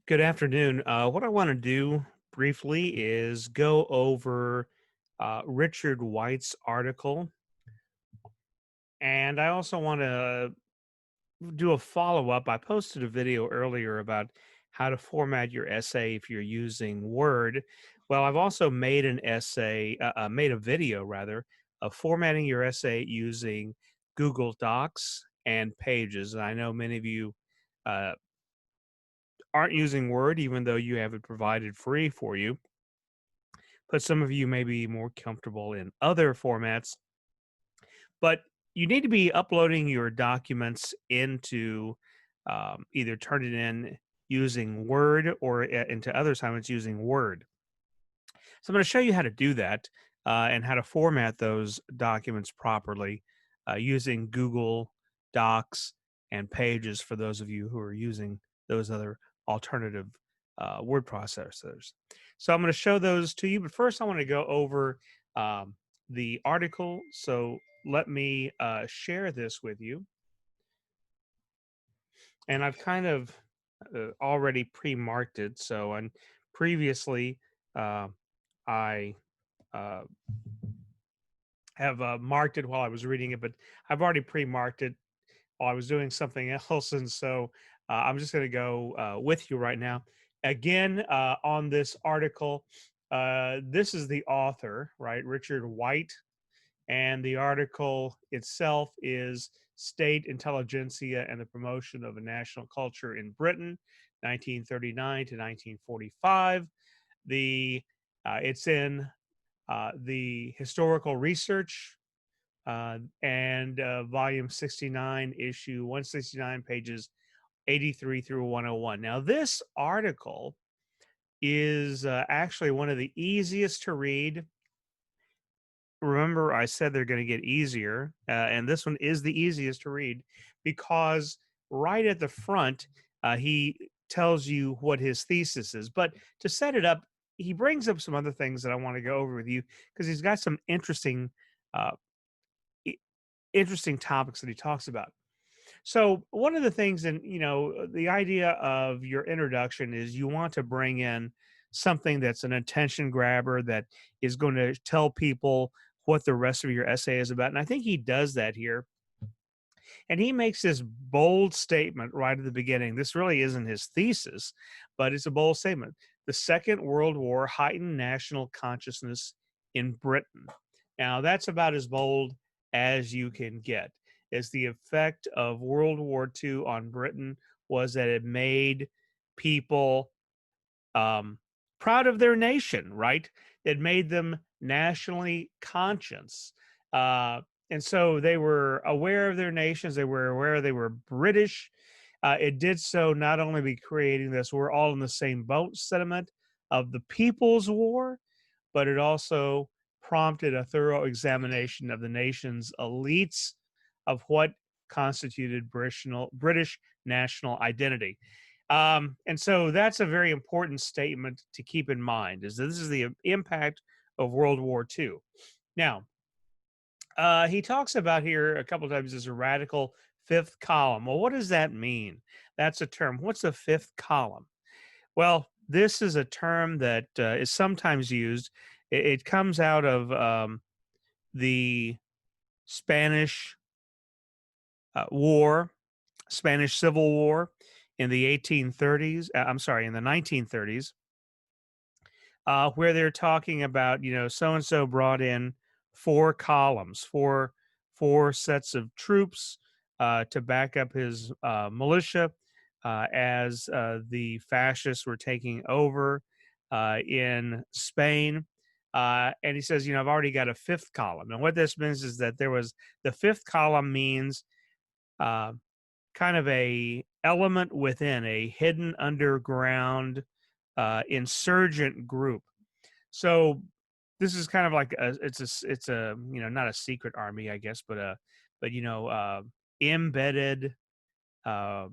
Good afternoon. What I want to do briefly is go over Richard White's article, and I also want to do a follow up. I posted a video earlier about how to format your essay if you're using Word. Well, I've also made an made a video rather, of formatting your essay using Google Docs and Pages. And I know many of you uh, aren't using Word, even though you have it provided free for you, but some of you may be more comfortable in other formats. But you need to be uploading your documents into either turn it in using Word or into other assignments using Word. So I'm going to show you how to do that and how to format those documents properly using Google Docs and Pages for those of you who are using those other alternative word processors. So I'm going to show those to you, but first I want to go over um, the article. So let me share this with you. And I've kind of already pre-marked it. So and previously, uh, I uh, have marked it while I was reading it, but I've already pre-marked it while I was doing something else, and so I'm just going to go with you right now. Again, on this article, this is the author, right, Richard White, and the article itself is "State Intelligentsia and the Promotion of a National Culture in Britain, 1939 to 1945." The It's in the historical research and volume 69, issue 169, pages 83 through 101. Now, this article is actually one of the easiest to read. Remember, I said they're going to get easier, and this one is the easiest to read because right at the front, he tells you what his thesis is. But to set it up, he brings up some other things that I want to go over with you because he's got some uh, i- interesting topics that he talks about. So one of the things, and the idea of your introduction is you want to bring in something that's an attention grabber that is going to tell people what the rest of your essay is about. And I think he does that here. And he makes this bold statement right at the beginning. This really isn't his thesis, but it's a bold statement. The Second World War heightened national consciousness in Britain. Now, that's about as bold as you can get. Is the effect of World War II on Britain was that it made people um, proud of their nation, right? It made them nationally conscious. Uh, and so they were aware of their nations, they were aware they were British. It did so not only by creating this "we're all in the same boat" sentiment of the People's War, but it also prompted a thorough examination of the nation's elites of what constituted British national identity. And so that's a very important statement to keep in mind is that this is the impact of World War II. Now, he talks about here a couple of times as a radical fifth column. Well, what does that mean? That's a term. What's a fifth column? Well, this is a term that is sometimes used. It comes out of the Spanish War, Spanish Civil War in the 1830s. I'm sorry, in the 1930s, where they're talking about, so and so brought in four columns, four sets of troops to back up his militia as the fascists were taking over in Spain. And he says, I've already got a fifth column. And what this means is that the fifth column means uh, kind of a element within a hidden underground insurgent group. So this is kind of like it's a not a secret army, I guess, but embedded uh,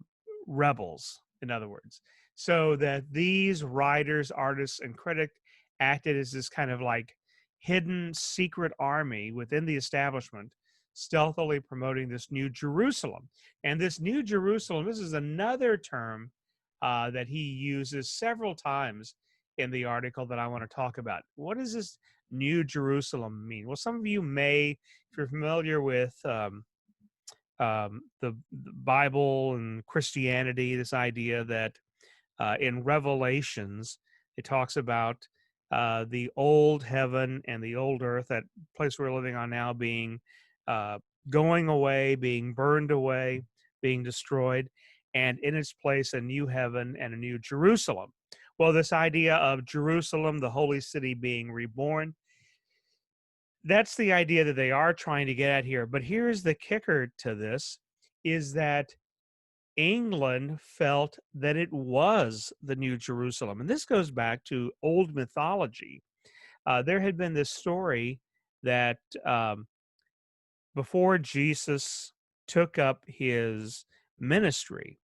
rebels, in other words, so that these writers, artists, and critics acted as this kind of like hidden secret army within the establishment, stealthily promoting this new Jerusalem. And this new Jerusalem, this is another term that he uses several times in the article that I want to talk about. What does this New Jerusalem mean? Well, some of you may, if you're familiar with the Bible and Christianity, this idea that in Revelations, it talks about the old heaven and the old earth, that place we're living on now, being uh, going away, being burned away, being destroyed, and in its place a new heaven and a new Jerusalem. Well, this idea of Jerusalem, the holy city, being reborn, that's the idea that they are trying to get at here. But here's the kicker to this, is that England felt that it was the New Jerusalem. And this goes back to old mythology. There had been this story that um, before Jesus took up his ministry,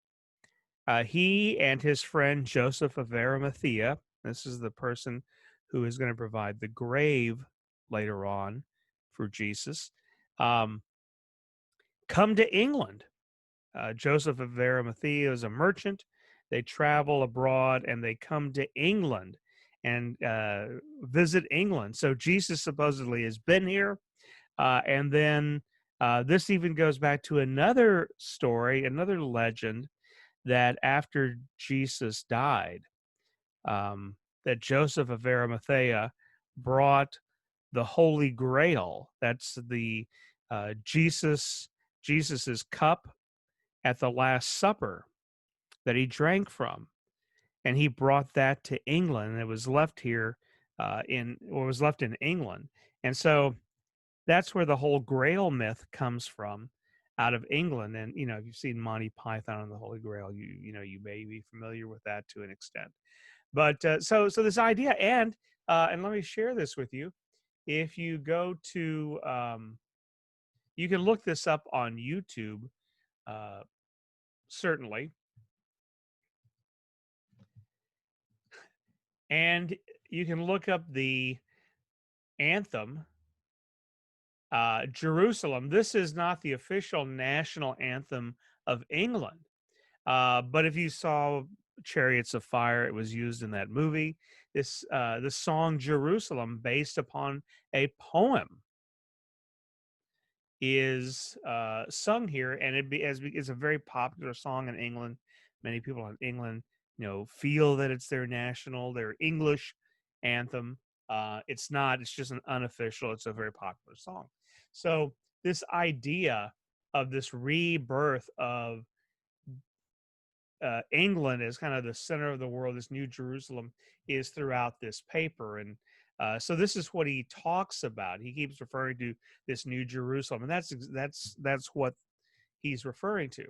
he and his friend Joseph of Arimathea, this is the person who is going to provide the grave later on for Jesus, um, come to England. Joseph of Arimathea is a merchant. They travel abroad and they come to England and visit England. So Jesus supposedly has been here. And then this even goes back to another story, another legend, that after Jesus died, that Joseph of Arimathea brought the Holy Grail. That's the Jesus's cup at the Last Supper that he drank from, and he brought that to England, and it was left here was left in England, and so that's where the whole Grail myth comes from, out of England. And if you've seen Monty Python and the Holy Grail, you may be familiar with that to an extent. But so this idea, and let me share this with you. If you go to, you can look this up on YouTube, uh, certainly. And you can look up the anthem, Jerusalem. This is not the official national anthem of England. But if you saw Chariots of Fire, it was used in that movie. This song Jerusalem, based upon a poem, is sung here, and it's a very popular song in England. Many people in England, feel that it's their English anthem. It's not. It's just an unofficial. It's a very popular song. So this idea of this rebirth of England as kind of the center of the world, this New Jerusalem, is throughout this paper. And so this is what he talks about. He keeps referring to this New Jerusalem, and that's what he's referring to.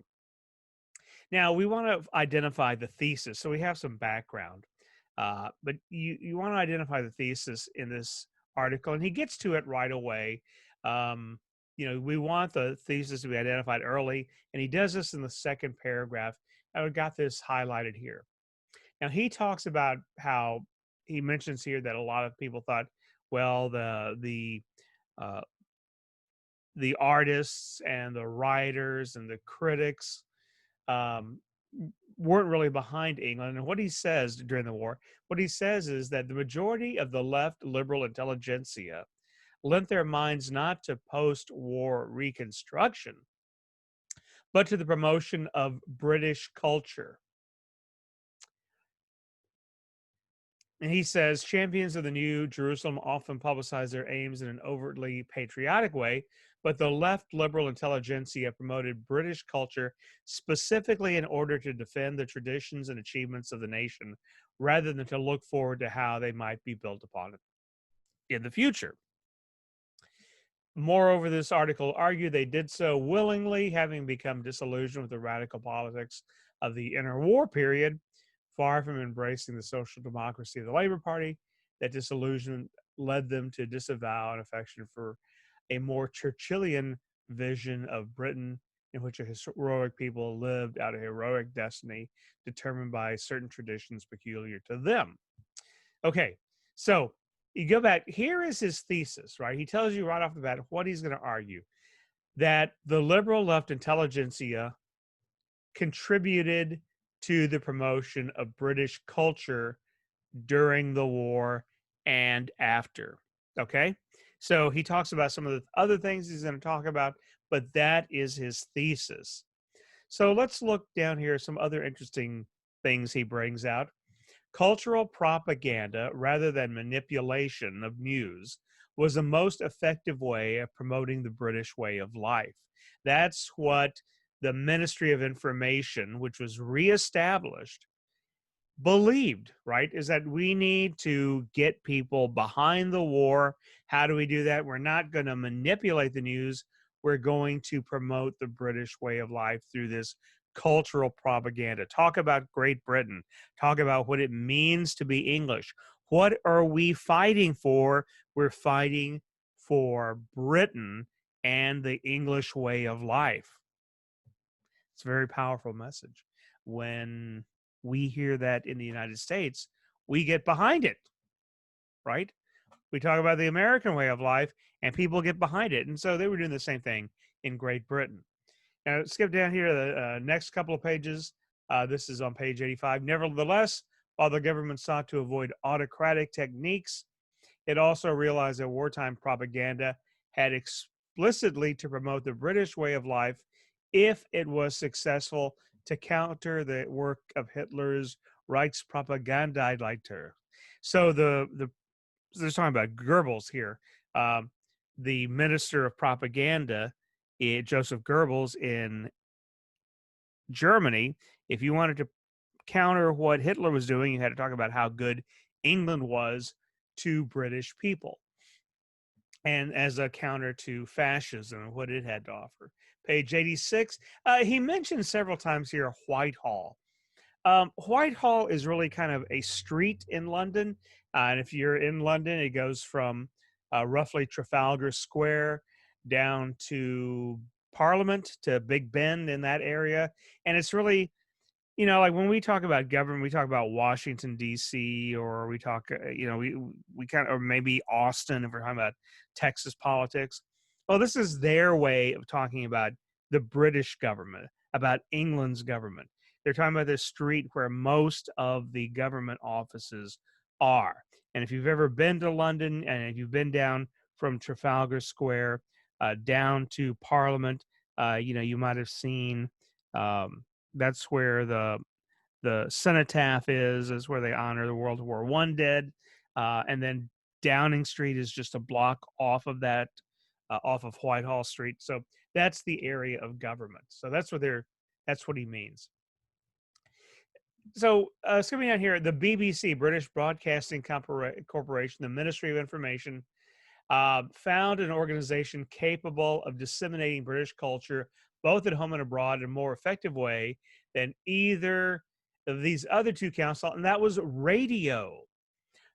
Now we want to identify the thesis, so we have some background, but you want to identify the thesis in this article, and he gets to it right away. Um, we want the thesis to be identified early, and he does this in the second paragraph. I got this highlighted here. Now he talks about how he mentions here that a lot of people thought, well, uh, the artists and the writers and the critics um, weren't really behind England. And what he says during the war, what he says is that the majority of the left liberal intelligentsia lent their minds not to post-war reconstruction, but to the promotion of British culture. And he says champions of the New Jerusalem often publicize their aims in an overtly patriotic way, but the left liberal intelligentsia promoted British culture specifically in order to defend the traditions and achievements of the nation, rather than to look forward to how they might be built upon in the future. Moreover, this article argued they did so willingly, having become disillusioned with the radical politics of the interwar period. Far from embracing the social democracy of the Labour Party, that disillusionment led them to disavow an affection for a more Churchillian vision of Britain, in which a heroic people lived out a heroic destiny determined by certain traditions peculiar to them. Okay, so you go back. Here is his thesis, right? He tells you right off the bat what he's going to argue, that the liberal left intelligentsia contributed to the promotion of British culture during the war and after. Okay. So he talks about some of the other things he's going to talk about, but that is his thesis. So let's look down here, some other interesting things he brings out. Cultural propaganda, rather than manipulation of news, was the most effective way of promoting the British way of life. That's what the Ministry of Information, which was reestablished, believed, right? Is that we need to get people behind the war. How do we do that? We're not going to manipulate the news. We're going to promote the British way of life through this cultural propaganda. Talk about Great Britain. Talk about what it means to be English. What are we fighting for? We're fighting for Britain and the English way of life. It's a very powerful message. When we hear that in the United States, we get behind it, right? We talk about the American way of life and people get behind it. And so they were doing the same thing in Great Britain. Now, skip down here to the next couple of pages. This is on page 85. Nevertheless, while the government sought to avoid autocratic techniques, it also realized that wartime propaganda had explicitly to promote the British way of life if it was successful to counter the work of Hitler's Reichspropagandaleiter. So they're talking about Goebbels here, um, the minister of propaganda, Joseph Goebbels in Germany. If you wanted to counter what Hitler was doing, you had to talk about how good England was to British people, and as a counter to fascism and what it had to offer. Page 86, he mentioned several times here Whitehall. Whitehall is really kind of a street in London. And if you're in London, it goes from roughly Trafalgar Square down to Parliament to Big Ben in that area. And it's really, like when we talk about government, we talk about Washington D.C., or we talk, we kind of, or maybe Austin if we're talking about Texas politics. Well, this is their way of talking about the British government, about England's government. They're talking about this street where most of the government offices are. And if you've ever been to London, and if you've been down from Trafalgar Square down to Parliament, you might have seen. That's where the cenotaph is where they honor the World War I dead, and then Downing Street is just a block off of that, off of Whitehall Street. So that's the area of government. So that's what he means. So skipping down here, the BBC, British Broadcasting Corporation, the Ministry of Information, found an organization capable of disseminating British culture both at home and abroad in a more effective way than either of these other two councils, and that was radio.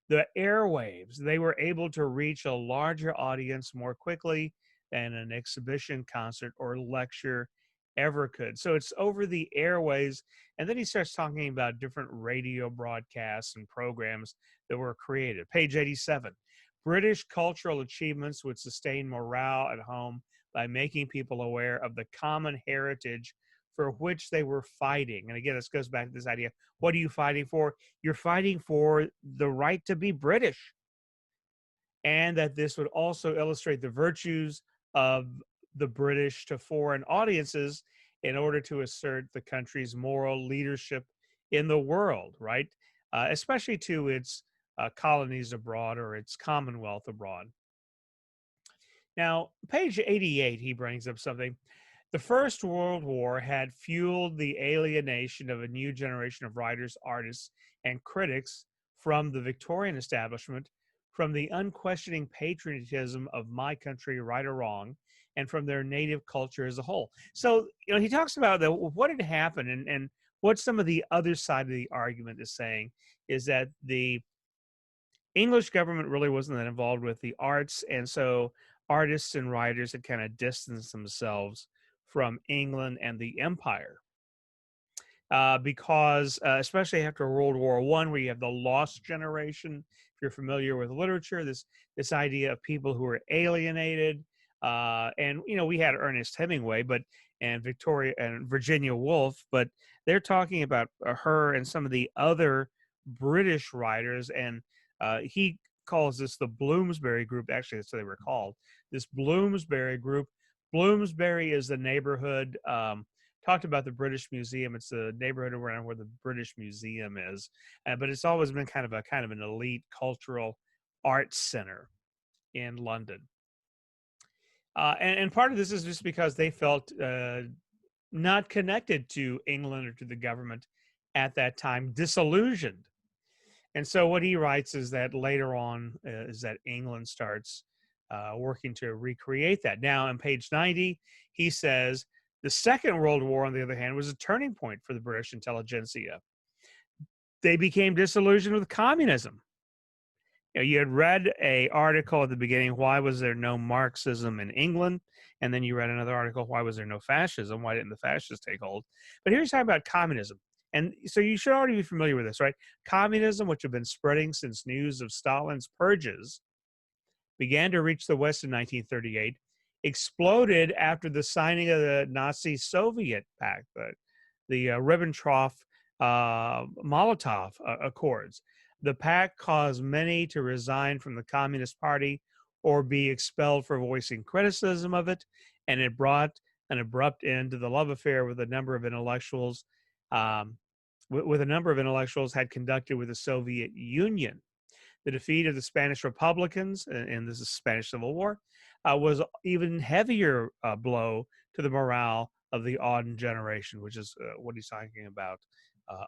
The airwaves, they were able to reach a larger audience more quickly than an exhibition, concert, or lecture ever could. So it's over the airwaves. And then he starts talking about different radio broadcasts and programs that were created. Page 87. British cultural achievements would sustain morale at home by making people aware of the common heritage for which they were fighting. And again, this goes back to this idea, what are you fighting for? You're fighting for the right to be British. And that this would also illustrate the virtues of the British to foreign audiences in order to assert the country's moral leadership in the world, right? Especially to its colonies abroad or its commonwealth abroad. Now, page 88, he brings up something. The First World War had fueled the alienation of a new generation of writers, artists, and critics from the Victorian establishment, from the unquestioning patriotism of my country, right or wrong, and from their native culture as a whole. So, he talks about what had happened, and what some of the other side of the argument is saying is that the English government really wasn't that involved with the arts, and so artists and writers had kind of distanced themselves from England and the empire. Because especially after World War I, where you have the lost generation, if you're familiar with literature, this idea of people who are alienated, And we had Ernest Hemingway, but and Victoria and Virginia Woolf, but they're talking about her and some of the other British writers, and he calls this the Bloomsbury Group. Actually, that's what they were called. This Bloomsbury Group. Bloomsbury is the neighborhood. Talked about the British Museum. It's the neighborhood around where the British Museum is, but it's always been kind of an elite cultural arts center in London. And part of this is just because they felt not connected to England or to the government at that time, disillusioned. And so what he writes is that later on is that England starts working to recreate that. Now, on page 90, he says the Second World War, on the other hand, was a turning point for the British intelligentsia. They became disillusioned with communism. You had read a article at the beginning, why was there no Marxism in England? And then you read another article, why was there no fascism? Why didn't the fascists take hold? But here's talking about communism. And so you should already be familiar with this, right? Communism, which had been spreading since news of Stalin's purges, began to reach the West in 1938, exploded after the signing of the Nazi-Soviet pact, the Ribbentrop-Molotov Accords. The pact caused many to resign from the Communist Party or be expelled for voicing criticism of it, and it brought an abrupt end to the love affair with a number of intellectuals, with a number of intellectuals had conducted with the Soviet Union. The defeat of the Spanish Republicans, and this is Spanish Civil War, was even heavier blow to the morale of the Auden generation, which is what he's talking about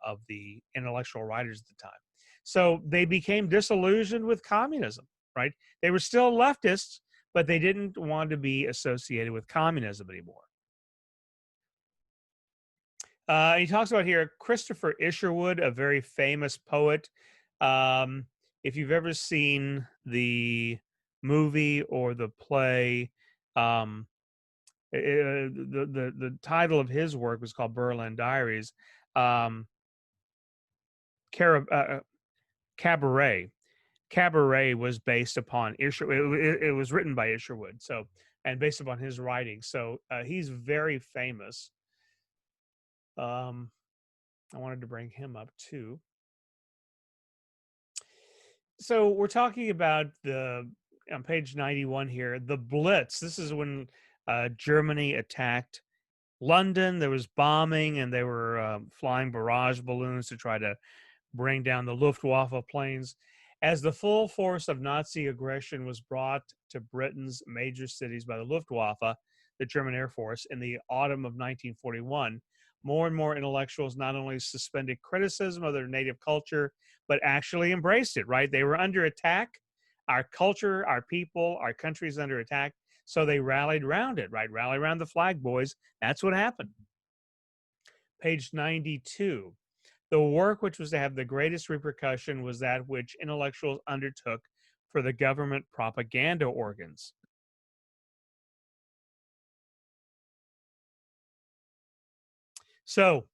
of the intellectual writers at the time. So they became disillusioned with communism, right? They were still leftists, but they didn't want to be associated with communism anymore. He talks about here Christopher Isherwood, a very famous poet. If you've ever seen the movie or the play, the title of his work was called Berlin Diaries. Cabaret. Cabaret was based upon Isherwood. It was written by Isherwood, so and based upon his writing. So he's very famous. I wanted to bring him up too. So we're talking about on page 91 here, the Blitz. This is when Germany attacked London. There was bombing, and they were flying barrage balloons to try to bring down the Luftwaffe planes. As the full force of Nazi aggression was brought to Britain's major cities by the Luftwaffe, the German Air Force, in the autumn of 1941, more and more intellectuals not only suspended criticism of their native culture, but actually embraced it, right? They were under attack. Our culture, our people, our country is under attack. So they rallied around it, right? Rally around the flag, boys. That's what happened. Page 92. The work which was to have the greatest repercussion was that which intellectuals undertook for the government propaganda organs. So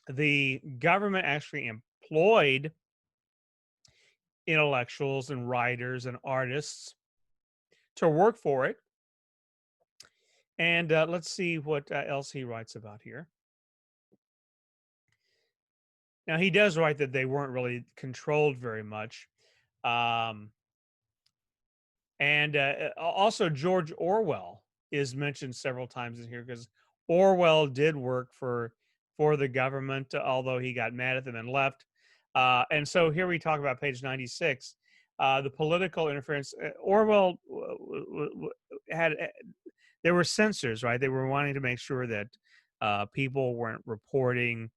the government actually employed intellectuals and writers and artists to work for it. And let's see what else he writes about here. Now, he does write that they weren't really controlled very much. And also, George Orwell is mentioned several times in here because Orwell did work for the government, although he got mad at them and left. And so here we talk about page 96, the political interference. Orwell had there were censors, right? They were wanting to make sure that people weren't reporting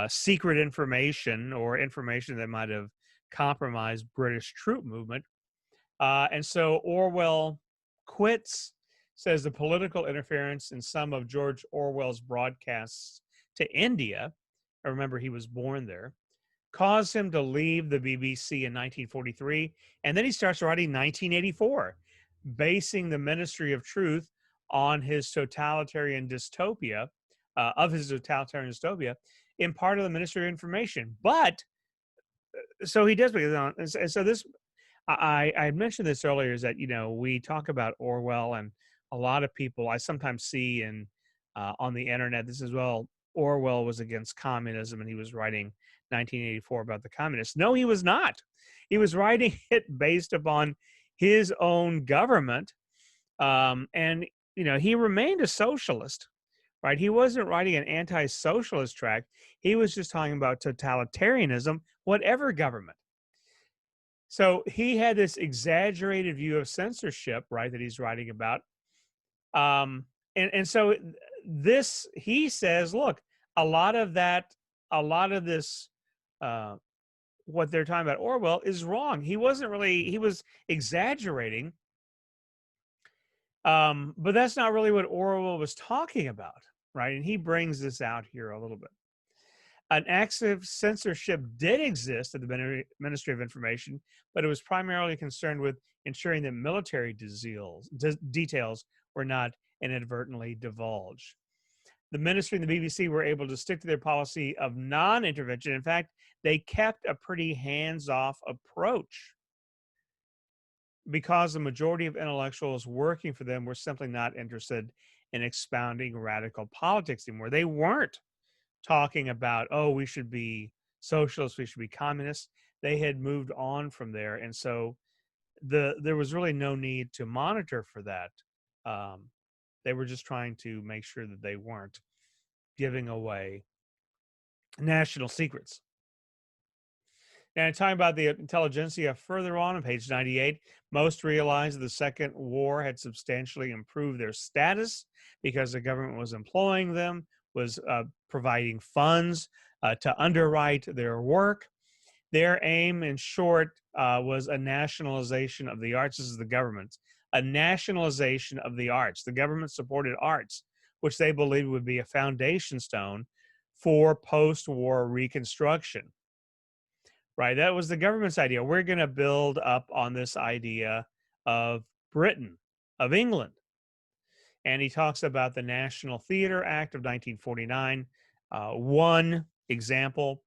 secret information or information that might have compromised British troop movement. And so Orwell quits, says the political interference in some of George Orwell's broadcasts to India, I remember he was born there, caused him to leave the BBC in 1943. And then he starts writing 1984, basing the Ministry of Truth on his totalitarian dystopia, in part of the Ministry of Information. But so he does, and so this I had mentioned this earlier, is that, we talk about Orwell, and a lot of people I sometimes see in on the internet, this as well, Orwell was against communism and he was writing 1984 about the communists. No, he was not. He was writing it based upon his own government. And, he remained a socialist, right? He wasn't writing an anti-socialist tract. He was just talking about totalitarianism, whatever government. So he had this exaggerated view of censorship, right, that he's writing about. And so this, he says, look, a lot of this, uh, what they're talking about Orwell is wrong. He was exaggerating. But that's not really what Orwell was talking about, right? And he brings this out here a little bit. An active censorship did exist at the Ministry of Information, but it was primarily concerned with ensuring that military details were not inadvertently divulged. The ministry and the BBC were able to stick to their policy of non-intervention. In fact, they kept a pretty hands-off approach because the majority of intellectuals working for them were simply not interested in expounding radical politics anymore. They weren't talking about, oh, we should be socialists, we should be communists. They had moved on from there. And so there was really no need to monitor for that. They were just trying to make sure that they weren't giving away national secrets. And talking about the intelligentsia further on page 98, most realized the Second War had substantially improved their status because the government was employing them, was providing funds to underwrite their work. Their aim, in short, was a nationalization of the arts. This is the government. A nationalization of the arts. The government supported arts, which they believed would be a foundation stone for post-war reconstruction. Right, that was the government's idea. We're going to build up on this idea of Britain, of England. And he talks about the National Theatre Act of 1949. One example,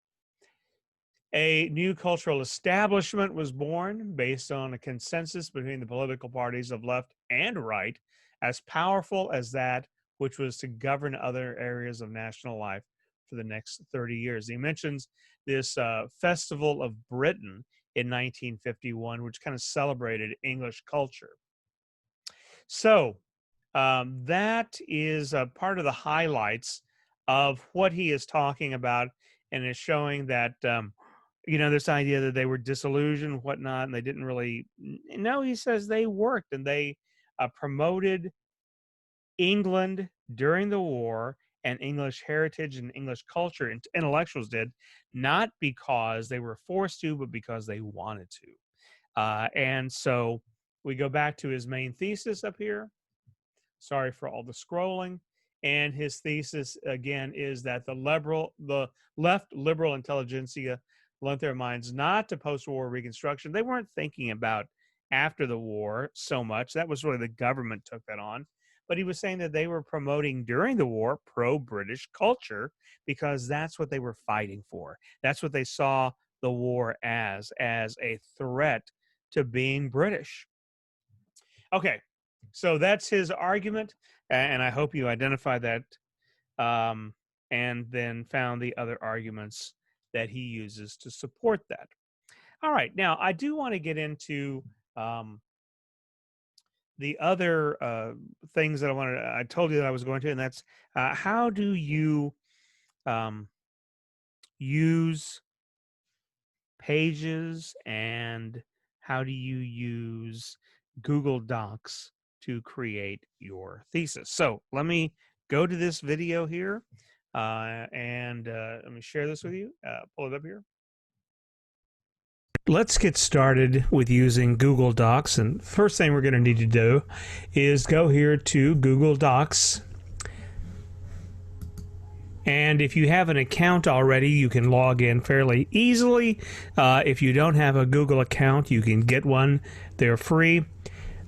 a new cultural establishment was born based on a consensus between the political parties of left and right, as powerful as that which was to govern other areas of national life for the next 30 years. He mentions this Festival of Britain in 1951, which kind of celebrated English culture. So that is a part of the highlights of what he is talking about, and is showing that, this idea that they were disillusioned, whatnot, and they didn't really, no, he says they worked and they promoted England during the war and English heritage and English culture, and intellectuals did, not because they were forced to, but because they wanted to. And so we go back to his main thesis up here. Sorry for all the scrolling. And his thesis, again, is that the left liberal intelligentsia lent their minds not to post-war reconstruction. They weren't thinking about after the war so much. That was really the government took that on. But he was saying that they were promoting during the war pro-British culture because that's what they were fighting for. That's what they saw the war as a threat to being British. Okay, so that's his argument, and I hope you identified that and then found the other arguments that he uses to support that. All right, now I do want to get into the other things that I told you that I was going to, and that's how do you use Pages, and how do you use Google Docs to create your thesis? So let me go to this video here, and let me share this with you. Pull it up here. Let's get started with using Google Docs. And first thing we're going to need to do is go here to Google Docs. And if you have an account already, you can log in fairly easily. If you don't have a Google account, you can get one. They're free.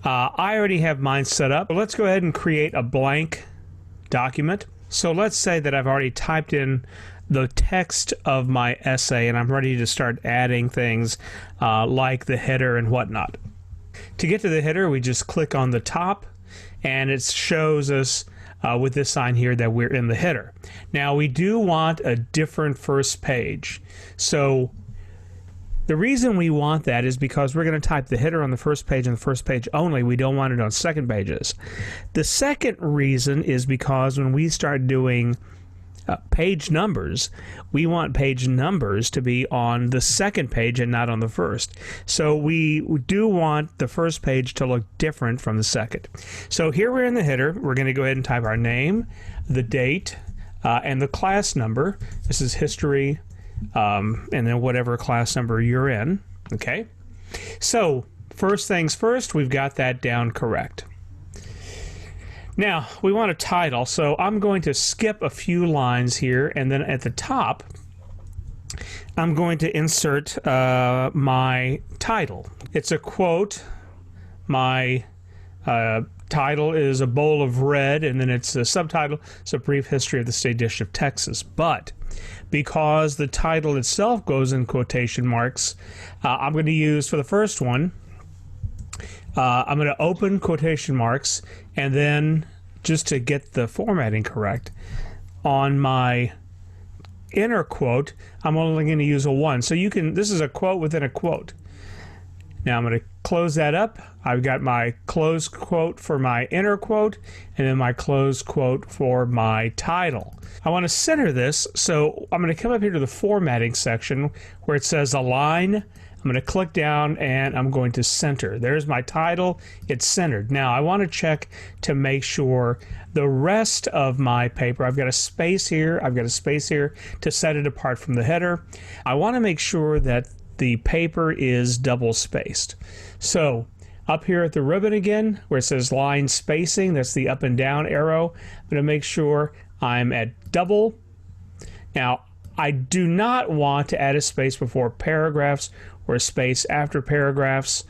I already have mine set up. Let's go ahead and create a blank document. So let's say that I've already typed in the text of my essay, and I'm ready to start adding things like the header and whatnot. To get to the header, we just click on the top, and it shows us with this sign here that we're in the header. Now, we do want a different first page. So the reason we want that is because we're going to type the header on the first page and the first page only. We don't want it on second pages. The second reason is because when we start doing page numbers, we want page numbers to be on the second page and not on the first. So we do want the first page to look different from the second. So here we're in the header. We're going to go ahead and type our name, the date, and the class number. This is history, and then whatever class number you're in. Okay. So first things first, we've got that down correct. Now, we want a title, so I'm going to skip a few lines here, and then at the top, I'm going to insert my title. It's a quote. My title is A Bowl of Red, and then it's a subtitle. It's a brief history of the state dish of Texas. But because the title itself goes in quotation marks, I'm going to use, for the first one, I'm going to open quotation marks, and then, just to get the formatting correct, on my inner quote, I'm only going to use a 1. So this is a quote within a quote. Now I'm going to close that up. I've got my close quote for my inner quote, and then my close quote for my title. I want to center this, so I'm going to come up here to the formatting section where it says align. I'm going to click down and I'm going to center. There's my title. It's centered. Now I want to check to make sure the rest of my paper, I've got a space here, I've got a space here to set it apart from the header. I want to make sure that the paper is double spaced. So up here at the ribbon again, where it says line spacing, that's the up and down arrow, I'm going to make sure I'm at double. Now, I do not want to add a space before paragraphs or a space after paragraphs.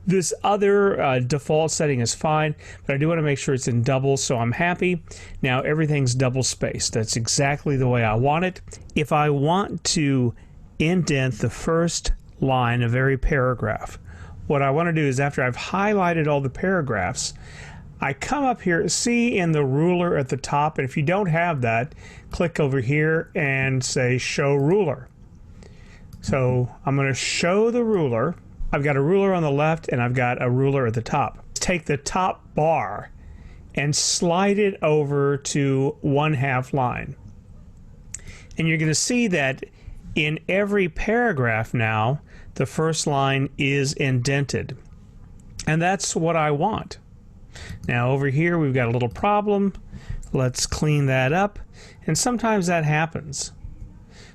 This other default setting is fine, but I do want to make sure it's in double, so I'm happy. Now everything's double spaced. That's exactly the way I want it. If I want to indent the first line of every paragraph, what I want to do is, after I've highlighted all the paragraphs, I come up here, see in the ruler at the top, and if you don't have that, click over here and say show ruler. So I'm going to show the ruler. I've got a ruler on the left and I've got a ruler at the top. Take the top bar and slide it over to 1/2 line. And you're going to see that in every paragraph now, the first line is indented. And that's what I want. Now over here we've got a little problem. Let's clean that up. And sometimes that happens.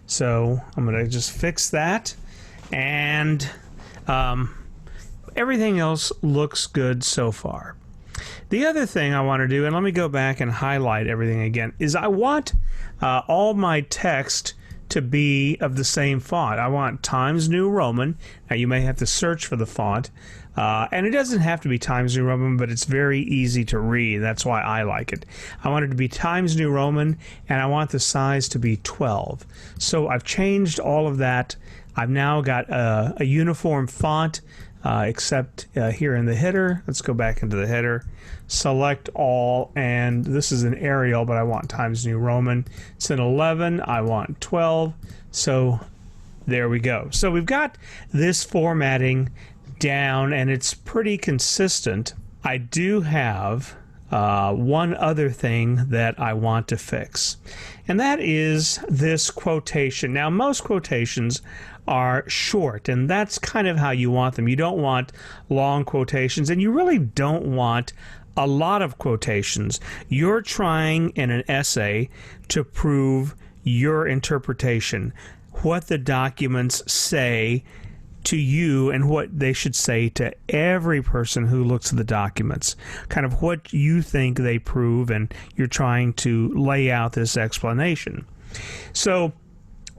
So I'm going to just fix that, and everything else looks good so far. The other thing I want to do, and let me go back and highlight everything again, is I want all my text to be of the same font. I want Times New Roman. Now you may have to search for the font, and it doesn't have to be Times New Roman, but it's very easy to read. That's why I like it. I want it to be Times New Roman, and I want the size to be 12. So I've changed all of that. I've now got a uniform font, except here in the header. Let's go back into the header, select all, and this is an Arial, but I want Times New Roman. It's an 11, I want 12, so there we go. So we've got this formatting down, and it's pretty consistent. I do have one other thing that I want to fix, and that is this quotation. Now, most quotations are short, and that's kind of how you want them. You don't want long quotations, and you really don't want a lot of quotations. You're trying in an essay to prove your interpretation, what the documents say to you and what they should say to every person who looks at the documents, kind of what you think they prove, and you're trying to lay out this explanation. So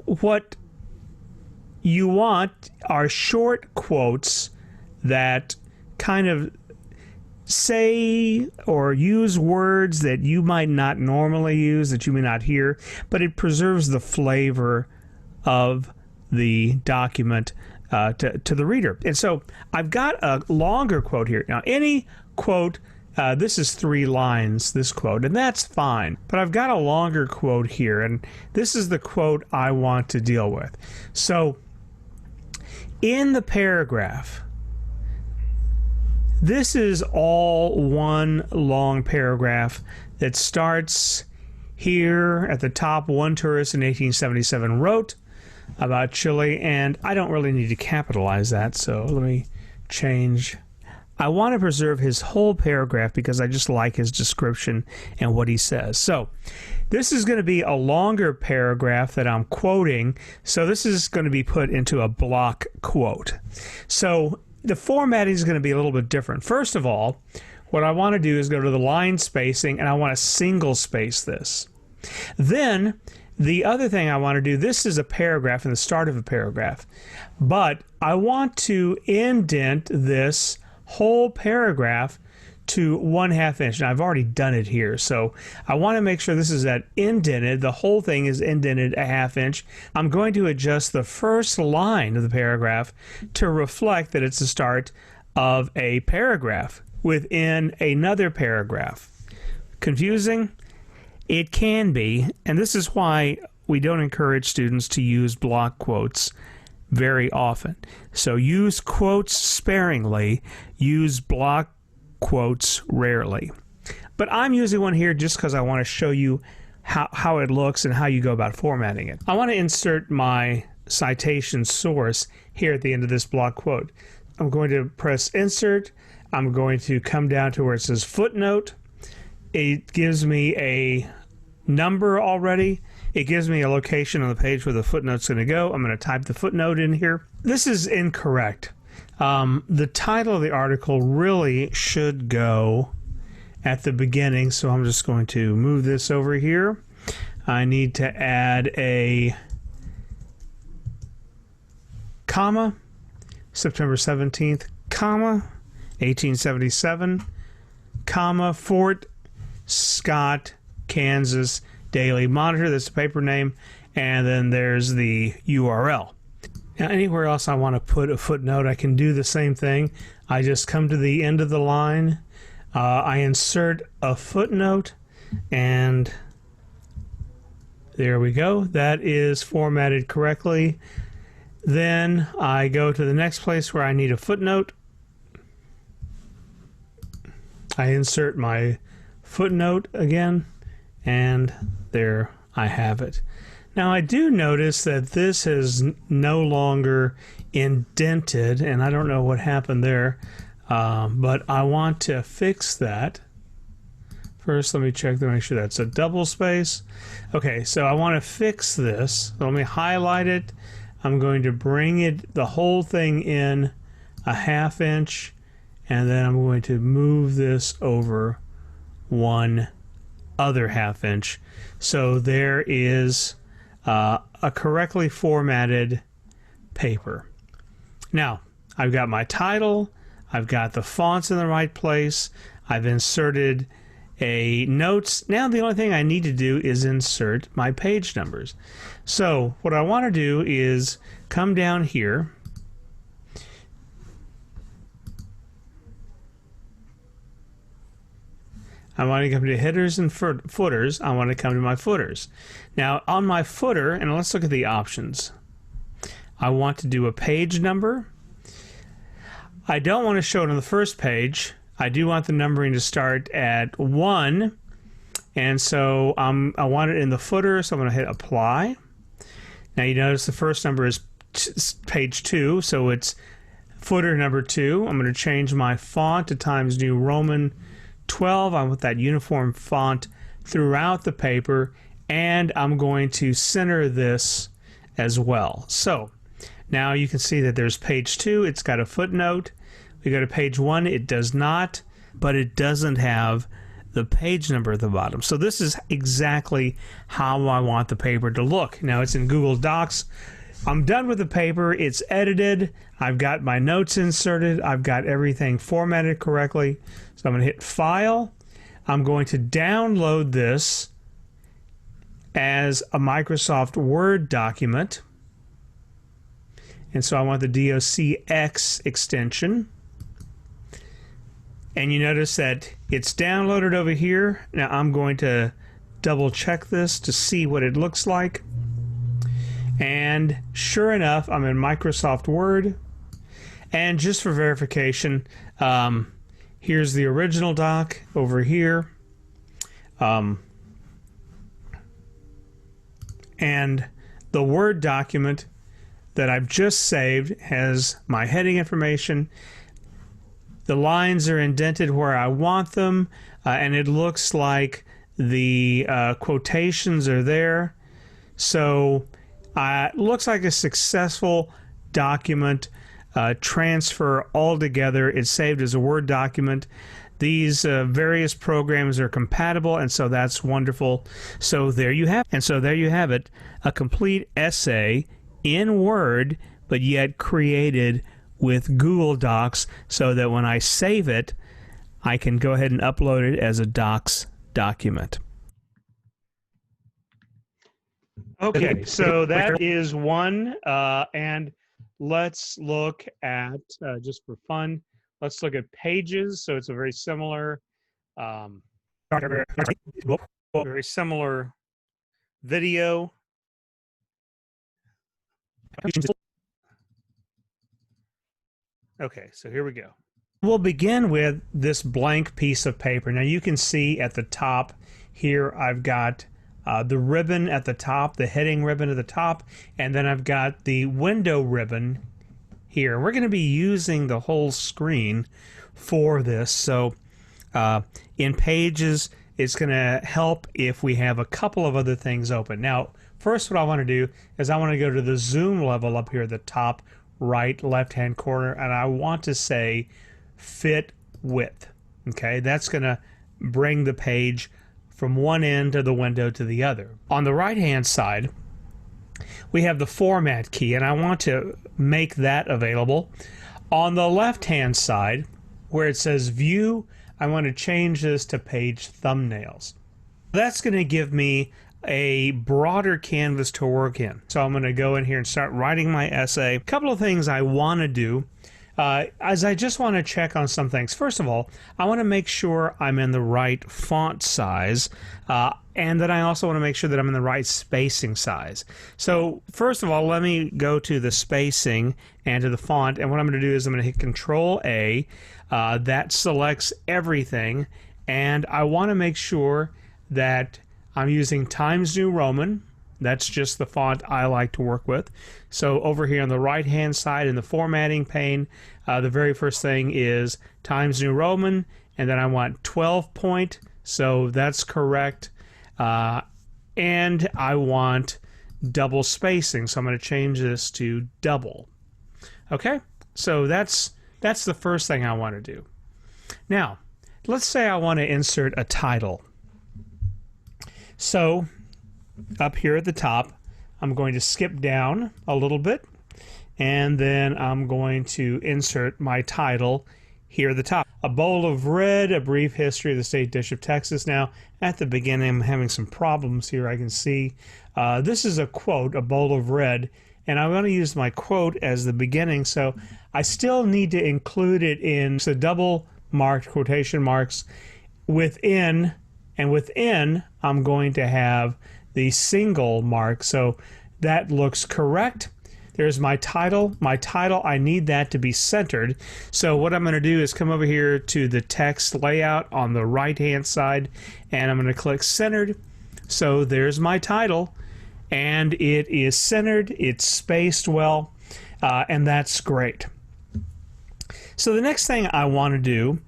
what you want are short quotes that kind of say or use words that you might not normally use, that you may not hear, but it preserves the flavor of the document to the reader. And so I've got a longer quote here. Now, any quote, this is 3 lines, this quote, and that's fine. But I've got a longer quote here, and this is the quote I want to deal with. So in the paragraph, this is all one long paragraph that starts here at the top. One tourist in 1877 wrote about Chile, and I don't really need to capitalize that, so let me change. I want to preserve his whole paragraph because I just like his description and what he says. So this is going to be a longer paragraph that I'm quoting, so this is going to be put into a block quote. So the formatting is going to be a little bit different. First of all, what I want to do is go to the line spacing, and I want to single space this. Then the other thing I want to do, this is a paragraph in the start of a paragraph, but I want to indent this whole paragraph to 1/2 inch. Now I've already done it here, so I want to make sure this is at indented. The whole thing is indented 1/2 inch. I'm going to adjust the first line of the paragraph to reflect that it's the start of a paragraph within another paragraph. Confusing? It can be, and this is why we don't encourage students to use block quotes very often. So use quotes sparingly, use block quotes rarely. But I'm using one here just because I want to show you how it looks and how you go about formatting it. I want to insert my citation source here at the end of this block quote. I'm going to press insert. I'm going to come down to where it says footnote. It gives me a number already. It gives me a location on the page where the footnote's going to go. I'm going to type the footnote in here. This is incorrect. The title of the article really should go at the beginning, so I'm just going to move this over here. I need to add a comma, September 17th, comma, 1877, comma, Fort Scott, Kansas Daily Monitor. That's the paper name, and then there's the URL. Now, anywhere else I want to put a footnote, I can do the same thing. I just come to the end of the line, I insert a footnote, and there we go. That is formatted correctly. Then I go to the next place where I need a footnote. I insert my footnote again, and there I have it. Now I do notice that this is no longer indented, and I don't know what happened there, but I want to fix that. First, let me check to make sure that's a double space. Okay, so I want to fix this. So let me highlight it. I'm going to bring it, the whole thing in 1/2 inch, and then I'm going to move this over 1 other 1/2 inch. So there is a correctly formatted paper. Now, I've got my title, I've got the fonts in the right place, I've inserted a notes. Now the only thing I need to do is insert my page numbers. So what I want to do is come down here, I want to come to headers and footers. I want to come to my footers. Now on my footer, and let's look at the options. I want to do a page number. I don't want to show it on the first page. I do want the numbering to start at 1, and so I want it in the footer, so I'm going to hit apply. Now you notice the first number is page 2, so it's footer number 2. I'm going to change my font to Times New Roman 12. I want that uniform font throughout the paper, and I'm going to center this as well. So now you can see that there's page 2, it's got a footnote. We go to page 1, it does not, but it doesn't have the page number at the bottom. So this is exactly how I want the paper to look. Now it's in Google Docs. I'm done with the paper. It's edited. I've got my notes inserted. I've got everything formatted correctly. So I'm going to hit File. I'm going to download this as a Microsoft Word document. And so I want the DOCX extension. And you notice that it's downloaded over here. Now I'm going to double check this to see what it looks like. And sure enough, I'm in Microsoft Word. And just for verification, here's the original doc over here. And the Word document that I've just saved has my heading information. The lines are indented where I want them, and it looks like the quotations are there. So it looks like a successful document transfer altogether. It's saved as a Word document. These various programs are compatible, and so that's wonderful. So there you have it, a complete essay in Word, but yet created with Google Docs, so that when I save it, I can go ahead and upload it as a Docs document. Okay, so that is one, and let's look at, just for fun, let's look at Pages. So it's a very similar, video. Okay, so here we go. We'll begin with this blank piece of paper. Now you can see at the top here I've got the ribbon at the top, the heading ribbon at the top, and then I've got the window ribbon here. We're going to be using the whole screen for this. So in Pages, it's going to help if we have a couple of other things open. Now, first what I want to do is I want to go to the zoom level up here at the top right left-hand corner, and I want to say fit width. Okay, that's going to bring the page from one end of the window to the other. On the right-hand side, we have the Format key, and I want to make that available. On the left-hand side, where it says View, I want to change this to Page Thumbnails. That's going to give me a broader canvas to work in. So I'm going to go in here and start writing my essay. A couple of things I want to do as I just want to check on some things. First of all, I want to make sure I'm in the right font size, and then I also want to make sure that I'm in the right spacing size. So first of all, let me go to the spacing and to the font, and what I'm going to do is I'm going to hit Control A. That selects everything, and I want to make sure that I'm using Times New Roman. That's just the font I like to work with. So over here on the right hand side in the formatting pane, the very first thing is Times New Roman, and then I want 12 point, so that's correct. And I want double spacing, so I'm going to change this to double. Okay, so that's the first thing I want to do. Now, let's say I want to insert a title. So up here at the top, I'm going to skip down a little bit, and then I'm going to insert my title here at the top. A Bowl of Red, a brief history of the state dish of Texas. Now, at the beginning, I'm having some problems here. I can see this is a quote, a bowl of red, and I'm going to use my quote as the beginning, so I still need to include it in the double marked quotation marks within, and within I'm going to have the single mark, so that looks correct. There's my title. My title, I need that to be centered. So what I'm going to do is come over here to the text layout on the right-hand side, and I'm going to click centered. So there's my title, and it is centered. It's spaced well, and that's great. So the next thing I want to do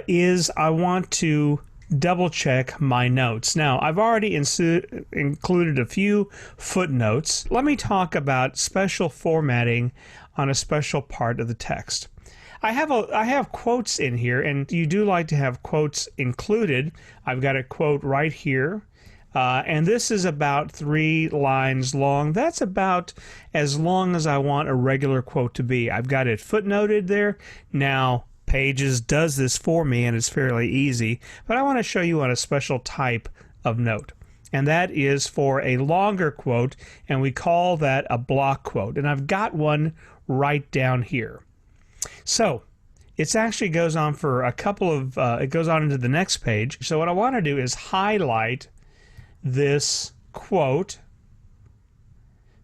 is I want to double check my notes. Now, I've already included a few footnotes. Let me talk about special formatting on a special part of the text. I have quotes in here, and you do like to have quotes included. I've got a quote right here And this is about 3 lines long. That's about as long as I want a regular quote to be. I've got it footnoted there. Now, Pages does this for me, and it's fairly easy, but I want to show you on a special type of note. And that is for a longer quote, and we call that a block quote. And I've got one right down here. So it actually goes on for a couple of, it goes on into the next page. So what I want to do is highlight this quote,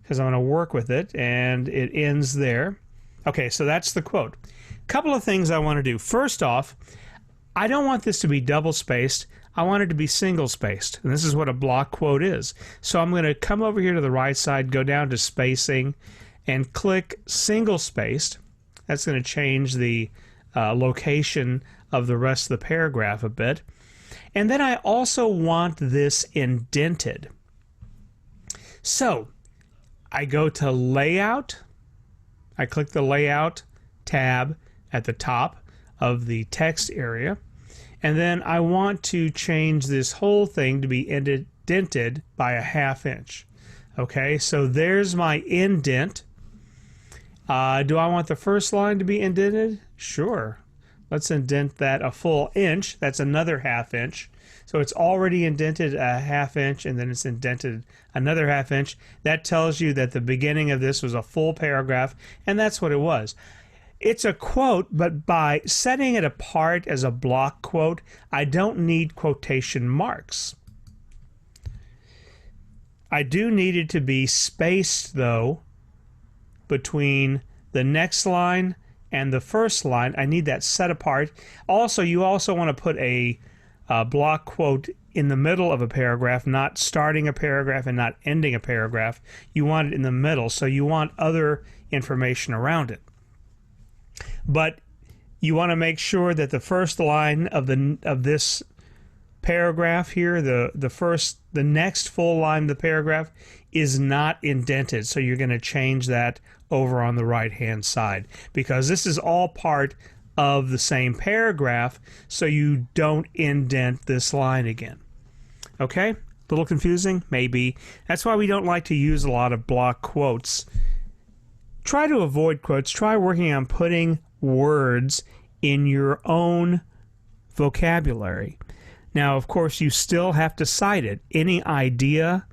because I'm going to work with it, and it ends there. Okay, so that's the quote. Couple of things I want to do. First off, I don't want this to be double spaced. I want it to be single spaced, and this is what a block quote is. So I'm going to come over here to the right side, go down to spacing, and click single spaced. That's going to change the location of the rest of the paragraph a bit. And then I also want this indented. So I go to Layout. I click the Layout tab at the top of the text area. And then I want to change this whole thing to be indented by a 1/2 inch. Okay, so there's my indent. Do I want the first line to be indented? Sure. Let's indent that a full inch. That's another 1/2 inch. So it's already indented a 1/2 inch, and then it's indented another 1/2 inch. That tells you that the beginning of this was a full paragraph, and that's what it was. It's a quote, but by setting it apart as a block quote, I don't need quotation marks. I do need it to be spaced, though, between the next line and the first line. I need that set apart. Also, you also want to put a block quote in the middle of a paragraph, not starting a paragraph and not ending a paragraph. You want it in the middle, so you want other information around it. But you want to make sure that the first line of this paragraph here, the next full line of the paragraph, is not indented. So you're going to change that over on the right hand side, because this is all part of the same paragraph, so you don't indent this line again. Okay? A little confusing? Maybe. That's why we don't like to use a lot of block quotes. Try to avoid quotes. Try working on putting words in your own vocabulary. Now, of course, you still have to cite it. Any idea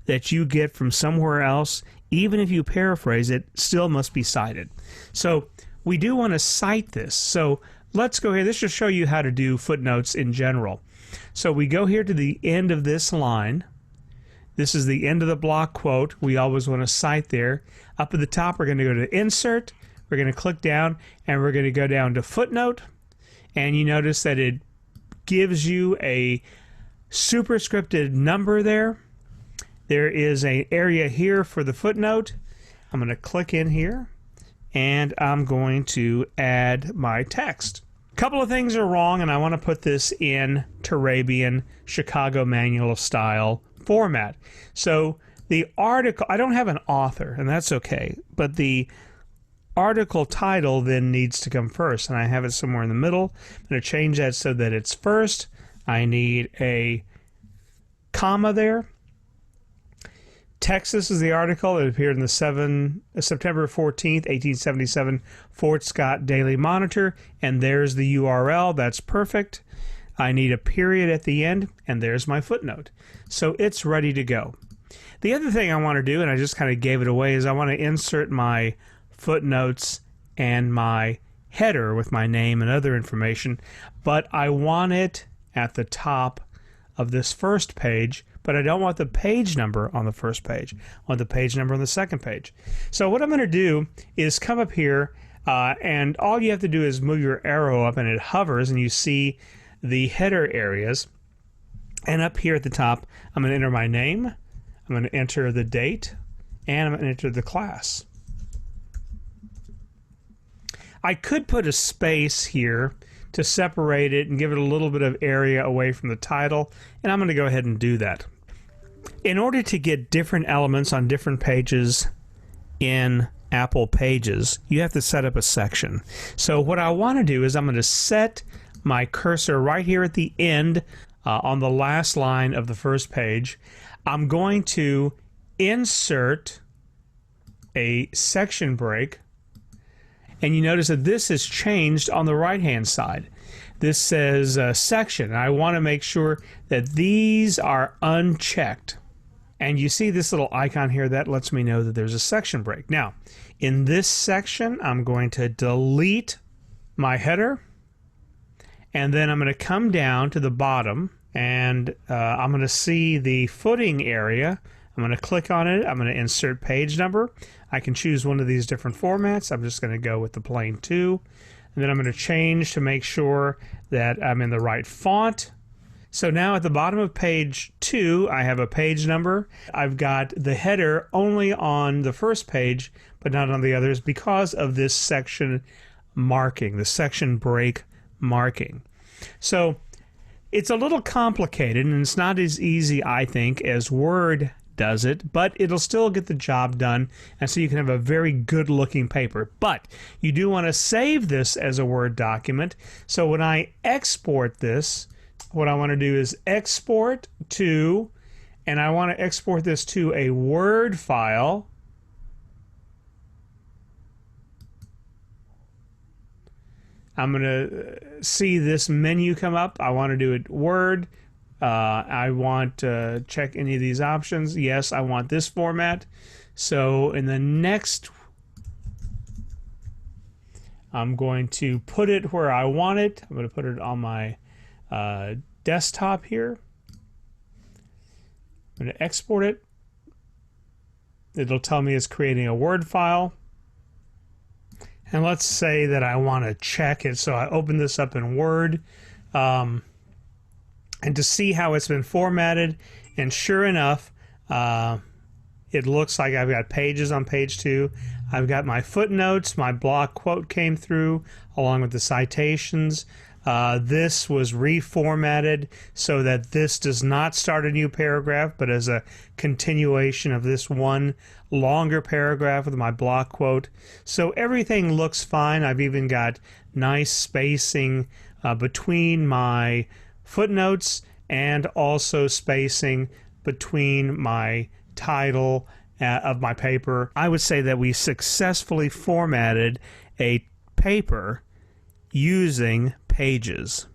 that you get from somewhere else, even if you paraphrase it, still must be cited. So we do want to cite this. So let's go here. This will show you how to do footnotes in general. So we go here to the end of this line. This is the end of the block quote. We always want to cite there. Up at the top, we're going to go to Insert. We're going to click down, and we're going to go down to Footnote. And you notice that it gives you a superscripted number there. There is an area here for the footnote. I'm going to click in here, and I'm going to add my text. A couple of things are wrong, and I want to put this in Turabian Chicago Manual style format. So the article, I don't have an author, and that's okay, but the article title then needs to come first, and I have it somewhere in the middle. I'm going to change that so that it's first. I need a comma there. Texas is the article. It appeared in the September 14th, 1877 Fort Scott Daily Monitor, and there's the URL. That's perfect. I need a period at the end, and there's my footnote. So it's ready to go. The other thing I want to do, and I just kind of gave it away, is I want to insert my footnotes and my header with my name and other information, but I want it at the top of this first page, but I don't want the page number on the first page. I want the page number on the second page. So what I'm going to do is come up here, and all you have to do is move your arrow up, and it hovers, and you see the header areas. And up here at the top, I'm going to enter my name, I'm going to enter the date, and I'm going to enter the class. I could put a space here to separate it and give it a little bit of area away from the title, and I'm going to go ahead and do that. In order to get different elements on different pages in Apple Pages, you have to set up a section. So what I want to do is I'm going to set my cursor right here at the end on the last line of the first page, I'm going to insert a section break. And you notice that this is changed on the right-hand side. This says section. And I want to make sure that these are unchecked. And you see this little icon here that lets me know that there's a section break. Now, in this section, I'm going to delete my header. And then I'm going to come down to the bottom, and I'm going to see the footing area. I'm going to click on it. I'm going to insert page number. I can choose one of these different formats. I'm just going to go with the plain 2. And then I'm going to change to make sure that I'm in the right font. So now at the bottom of page 2, I have a page number. I've got the header only on the first page, but not on the others because of this section marking, the section break marking. So it's a little complicated, and it's not as easy, I think, as Word does it, but it'll still get the job done, and so you can have a very good looking paper. But you do want to save this as a Word document. So when I export this, what I want to do is export to, and I want to export this to a Word file. I'm going to see this menu come up. I want to do it Word. I want to check any of these options. Yes, I want this format. So in the next, I'm going to put it where I want it. I'm going to put it on my desktop here. I'm going to export it. It'll tell me it's creating a Word file. And let's say that I want to check it. So I open this up in Word. And to see how it's been formatted, and sure enough, it looks like I've got pages on page 2. I've got my footnotes, my block quote came through along with the citations. This was reformatted so that this does not start a new paragraph, but as a continuation of this one longer paragraph with my block quote. So everything looks fine. I've even got nice spacing between my footnotes and also spacing between my title of my paper. I would say that we successfully formatted a paper using Pages.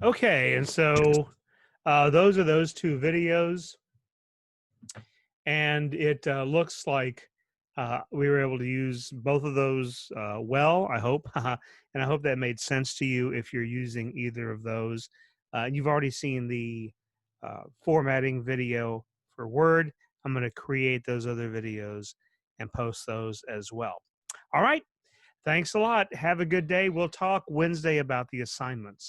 Okay, and so those are those 2 videos, and it looks like we were able to use both of those well, I hope. And I hope that made sense to you if you're using either of those. You've already seen the formatting video for Word. I'm going to create those other videos and post those as well. All right. Thanks a lot. Have a good day. We'll talk Wednesday about the assignments.